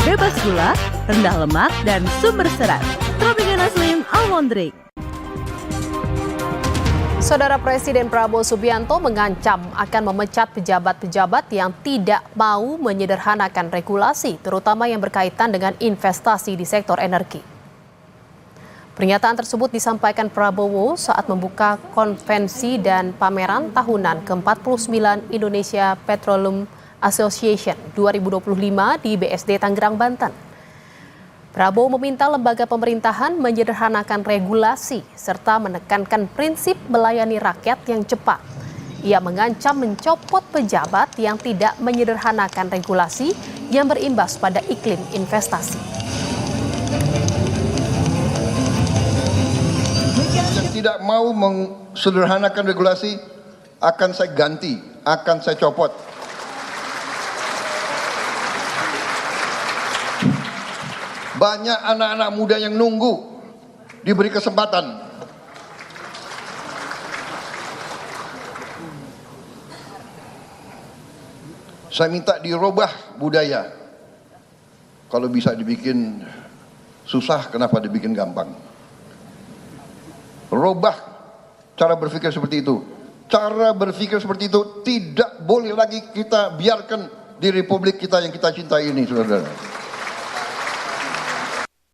bebas gula, rendah lemak, dan sumber serat. Tropicana Slim Almond Drink. Saudara Presiden Prabowo Subianto mengancam akan memecat pejabat-pejabat yang tidak mau menyederhanakan regulasi, terutama yang berkaitan dengan investasi di sektor energi. Pernyataan tersebut disampaikan Prabowo saat membuka konvensi dan pameran tahunan ke-49 Indonesia Petroleum Association 2025 di BSD Tangerang, Banten. Prabowo meminta lembaga pemerintahan menyederhanakan regulasi serta menekankan prinsip melayani rakyat yang cepat. Ia mengancam mencopot pejabat yang tidak menyederhanakan regulasi yang berimbas pada iklim investasi. Yang tidak mau mensederhanakan regulasi akan saya ganti, akan saya copot. Banyak anak-anak muda yang nunggu diberi kesempatan. Saya minta dirubah budaya. Kalau bisa dibikin susah, kenapa dibikin gampang? Robah cara berpikir seperti itu. Cara berpikir seperti itu tidak boleh lagi kita biarkan di republik kita yang kita cintai ini, saudara.